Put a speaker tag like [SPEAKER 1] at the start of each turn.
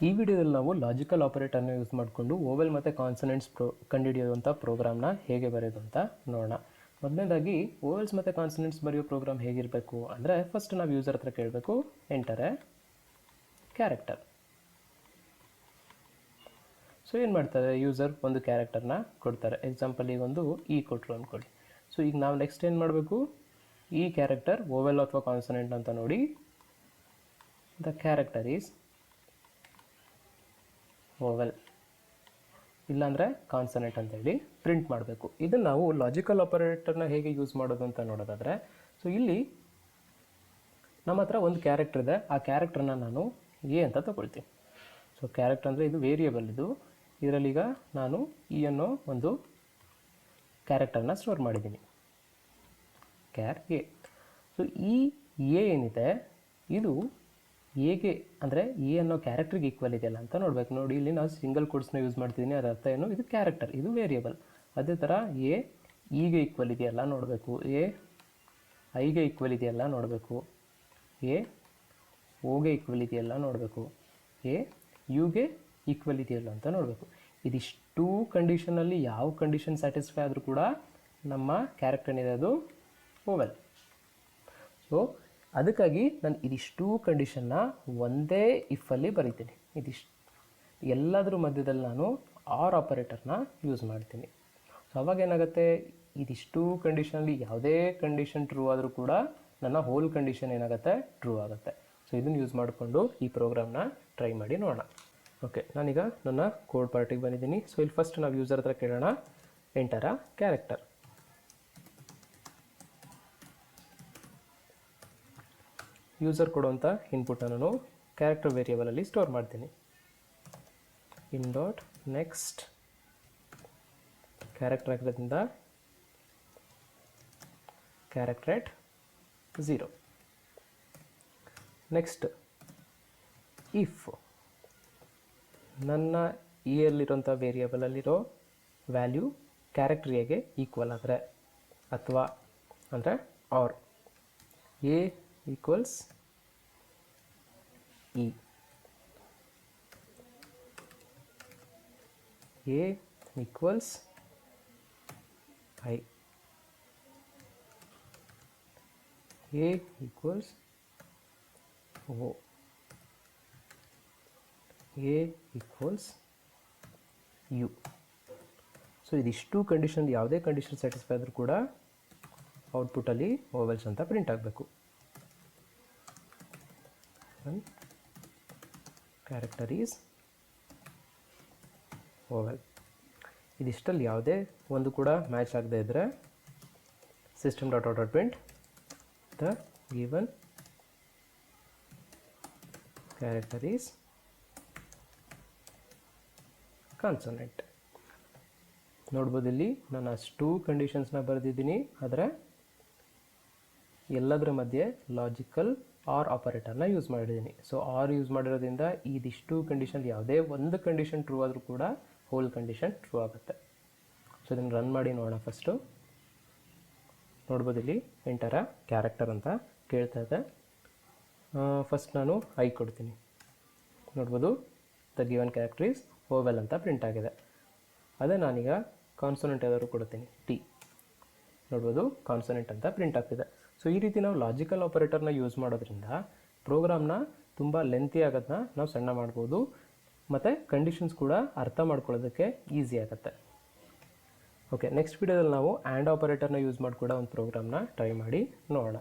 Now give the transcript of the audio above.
[SPEAKER 1] ಈ ವಿಡಿಯೋದಲ್ಲಿ ನಾವು ಲಾಜಿಕಲ್ ಆಪರೇಟರ್ನ ಯೂಸ್ ಮಾಡಿಕೊಂಡು ಓವೆಲ್ ಮತ್ತು ಕಾನ್ಸನೆಂಟ್ಸ್ ಕಂಡುಹಿಡಿಯುವಂಥ ಪ್ರೋಗ್ರಾಮ್ನ ಹೇಗೆ ಬರೆಯೋದು ಅಂತ ನೋಡೋಣ. ಮೊದಲನೇದಾಗಿ ಓವೆಲ್ಸ್ ಮತ್ತು ಕಾನ್ಸನೆಂಟ್ಸ್ ಬರೆಯೋ ಪ್ರೋಗ್ರಾಮ್ ಹೇಗಿರಬೇಕು ಅಂದರೆ ಫಸ್ಟ್ ನಾವು ಯೂಸರ್ ಹತ್ರ ಕೇಳಬೇಕು, ಎಂಟರ್ ಎ ಕ್ಯಾರೆಕ್ಟರ್. ಸೊ ಏನು ಮಾಡ್ತಾರೆ, ಯೂಸರ್ ಒಂದು ಕ್ಯಾರೆಕ್ಟರ್ನ ಕೊಡ್ತಾರೆ. ಎಕ್ಸಾಂಪಲ್ ಈಗ ಒಂದು ಕೊಟ್ಟರು ಅಂದ್ಕೊಳ್ಳಿ. ಸೊ ಈಗ ನಾವು ನೆಕ್ಸ್ಟ್ ಏನು ಮಾಡಬೇಕು, ಈ ಕ್ಯಾರೆಕ್ಟರ್ ಓವೆಲ್ ಅಥವಾ ಕಾನ್ಸನೆಂಟ್ ಅಂತ ನೋಡಿ ದ ಕ್ಯಾರೆಕ್ಟರ್ ಈಸ್ ಓವೆಲ್ ಇಲ್ಲಾಂದರೆ ಕಾನ್ಸನೆಂಟ್ ಅಂತೇಳಿ ಪ್ರಿಂಟ್ ಮಾಡಬೇಕು. ಇದನ್ನು ನಾವು ಲಾಜಿಕಲ್ ಆಪರೇಟರ್ನ ಹೇಗೆ ಯೂಸ್ ಮಾಡೋದು ಅಂತ ನೋಡೋದಾದರೆ, ಸೊ ಇಲ್ಲಿ ನಮ್ಮ ಹತ್ರ ಒಂದು ಕ್ಯಾರೆಕ್ಟರ್ ಇದೆ. ಆ ಕ್ಯಾರೆಕ್ಟರ್ನ ನಾನು ಎ ಅಂತ ತಗೊಳ್ತೀನಿ. ಸೊ ಕ್ಯಾರೆಕ್ಟರ್ ಅಂದರೆ ಇದು ವೇರಿಯಬಲ್. ಇದರಲ್ಲೀಗ ನಾನು ಅನ್ನೋ ಒಂದು ಕ್ಯಾರೆಕ್ಟರ್ನ ಸ್ಟೋರ್ ಮಾಡಿದ್ದೀನಿ, ಕ್ಯಾರ್ ಎ. ಸೊ ಈ ಎ ಏನಿದೆ ಇದು ಎಗೆ ಅಂದರೆ ಎ ಅನ್ನೋ ಕ್ಯಾರೆಕ್ಟ್ರಿಗೆ ಈಕ್ವಲ್ ಇದೆಯಲ್ಲ ಅಂತ ನೋಡಬೇಕು. ನೋಡಿ ಇಲ್ಲಿ ನಾವು ಸಿಂಗಲ್ ಕೋಡ್ಸ್ನ ಯೂಸ್ ಮಾಡ್ತಿದ್ದೀನಿ. ಅದರ ಅರ್ಥ ಏನು, ಇದು ಕ್ಯಾರೆಕ್ಟರ್, ಇದು ವೇರಿಯಬಲ್. ಅದೇ ಥರ ಎ ಇಗೆ ಈಕ್ವಲ್ ಇದೆಯಲ್ಲ ನೋಡಬೇಕು, ಎ ಐಗೆ ಈಕ್ವಲ್ ಇದೆಯಲ್ಲ ನೋಡಬೇಕು, ಎ ಓಗೆ ಈಕ್ವಲ್ ಇದೆಯಲ್ಲ ನೋಡಬೇಕು, ಎ ಯುಗೆ ಈಕ್ವಲ್ ಇದೆಯಲ್ಲ ಅಂತ ನೋಡಬೇಕು. ಇದಿಷ್ಟು ಕಂಡೀಷನಲ್ಲಿ ಯಾವ ಕಂಡೀಷನ್ ಸ್ಯಾಟಿಸ್ಫೈ ಆದರೂ ಕೂಡ ನಮ್ಮ ಕ್ಯಾರೆಕ್ಟರ್ ಏನಿದೆ ಅದು ಓವೆಲ್. ಸೊ ಅದಕ್ಕಾಗಿ ನಾನು ಇದಿಷ್ಟು ಕಂಡೀಷನ್ನ ಒಂದೇ ಇಫಲ್ಲಿ ಬರೀತೀನಿ. ಎಲ್ಲದರ ಮಧ್ಯದಲ್ಲಿ ನಾನು ಆರ್ ಆಪರೇಟರ್ನ ಯೂಸ್ ಮಾಡ್ತೀನಿ. ಸೊ ಅವಾಗ ಏನಾಗುತ್ತೆ, ಇದಿಷ್ಟು ಕಂಡೀಷನಲ್ಲಿ ಯಾವುದೇ ಕಂಡೀಷನ್ ಟ್ರೂ ಆದರೂ ಕೂಡ ನನ್ನ ಹೋಲ್ ಕಂಡೀಷನ್ ಏನಾಗುತ್ತೆ, ಟ್ರೂ ಆಗುತ್ತೆ. ಸೊ ಇದನ್ನು ಯೂಸ್ ಮಾಡಿಕೊಂಡು ಈ ಪ್ರೋಗ್ರಾಮ್ನ ಟ್ರೈ ಮಾಡಿ ನೋಡೋಣ. ಓಕೆ, ನಾನೀಗ ನನ್ನ ಕೋಡ್ ಪಾರ್ಟಿಗೆ ಬಂದಿದ್ದೀನಿ. ಸೊ ಇಲ್ಲಿ ಫಸ್ಟ್ ನಾವು ಯೂಸರ್ ಹತ್ರ ಕೇಳೋಣ, ಎಂಟರ್ ಅ ಕ್ಯಾರೆಕ್ಟರ್. ಯೂಸರ್ ಕೊಡುವಂಥ ಇನ್ಪುಟ್ನ ನಾನು ಕ್ಯಾರೆಕ್ಟರ್ ವೇರಿಯೇಬಲಲ್ಲಿ ಸ್ಟೋರ್ ಮಾಡ್ತೀನಿ. ಇನ್ ಡಾಟ್ ನೆಕ್ಸ್ಟ್ ಕ್ಯಾರೆಕ್ಟರ್ ಆಗಿರೋದ್ರಿಂದ ಕ್ಯಾರೆಕ್ಟರ್ ಎಟ್ 0. ನೆಕ್ಸ್ಟ್ ಇಫ್ ನನ್ನ ಎಲ್ಲಿರೋಂಥ ವೇರಿಯೇಬಲಲ್ಲಿರೋ ವ್ಯಾಲ್ಯೂ ಕ್ಯಾರೆಕ್ಟರ್ ಎಗೆ ಈಕ್ವಲ್ ಆದರೆ, ಅಥವಾ ಅಂದರೆ or A equals E, A equals I, A equals O, A equals U. So ಇದಿಷ್ಟು ಕಂಡೀಷನ್ ಯಾವುದೇ ಕಂಡೀಷನ್ ಸ್ಯಾಟಿಸ್ಫೈ ಆದರೂ ಕೂಡ ಔಟ್ಪುಟ್ಟಲ್ಲಿ ಓವೆಲ್ಸ್ ಅಂತ ಪ್ರಿಂಟ್ ಆಗಬೇಕು. Character is vowel. ಇದಿಷ್ಟಲ್ಲಿ ಯಾವುದೇ ಒಂದು ಕೂಡ ಮ್ಯಾಚ್ ಆಗದೆ ಇದ್ದರೆ system dot out print the given character is consonant. ನೋಡ್ಬೋದು ಇಲ್ಲಿ ನಾನು ಅಷ್ಟು ಕಂಡೀಷನ್ಸ್ನ ಬರೆದಿದ್ದೀನಿ, ಆದರೆ ಎಲ್ಲದರ ಮಧ್ಯೆ ಲಾಜಿಕಲ್ ಆರ್ ಆಪರೇಟರ್ನ ಯೂಸ್ ಮಾಡಿದ್ದೀನಿ. ಸೊ ಆರ್ ಯೂಸ್ ಮಾಡಿರೋದ್ರಿಂದ ಇದಿಷ್ಟು ಕಂಡೀಷನ್ ಯಾವುದೇ ಒಂದು ಕಂಡೀಷನ್ ಟ್ರೂ ಆದರೂ ಕೂಡ ಹೋಲ್ ಕಂಡೀಷನ್ ಟ್ರೂ ಆಗುತ್ತೆ. ಸೊ ಇದನ್ನು ರನ್ ಮಾಡಿ ನೋಡೋಣ. ಫಸ್ಟು ನೋಡ್ಬೋದು ಇಲ್ಲಿ ಎಂಟರ ಕ್ಯಾರೆಕ್ಟರ್ ಅಂತ ಕೇಳ್ತಾ ಇದೆ. ಫಸ್ಟ್ ನಾನು ಐ ಕೊಡ್ತೀನಿ. ನೋಡ್ಬೋದು the given character is vowel ಅಂತ ಪ್ರಿಂಟ್ ಆಗಿದೆ. ಅದೇ ನಾನೀಗ ಕಾನ್ಸನೆಂಟ್ ಯಾವ್ದಾದ್ರು ಕೊಡ್ತೀನಿ, ಟಿ. ನೋಡ್ಬೋದು ಕಾನ್ಸನೆಂಟ್ ಅಂತ ಪ್ರಿಂಟ್ ಆಗ್ತಿದೆ. ಸೊ ಈ ರೀತಿ ನಾವು ಲಾಜಿಕಲ್ ಆಪರೇಟರ್ನ ಯೂಸ್ ಮಾಡೋದ್ರಿಂದ ಪ್ರೋಗ್ರಾಮ್ನ ತುಂಬ ಲೆಂತಿ ಆಗೋದನ್ನ ನಾವು ಸಣ್ಣ ಮಾಡ್ಬೋದು, ಮತ್ತು ಕಂಡೀಷನ್ಸ್ ಕೂಡ ಅರ್ಥ ಮಾಡ್ಕೊಳ್ಳೋದಕ್ಕೆ ಈಸಿ ಆಗುತ್ತೆ. ಓಕೆ, ನೆಕ್ಸ್ಟ್ ವಿಡಿಯೋದಲ್ಲಿ ನಾವು ಆ್ಯಂಡ್ ಆಪರೇಟರ್ನ ಯೂಸ್ ಮಾಡಿ ಕೂಡ ಒಂದು ಪ್ರೋಗ್ರಾಮ್ನ ಟ್ರೈ ಮಾಡಿ ನೋಡೋಣ.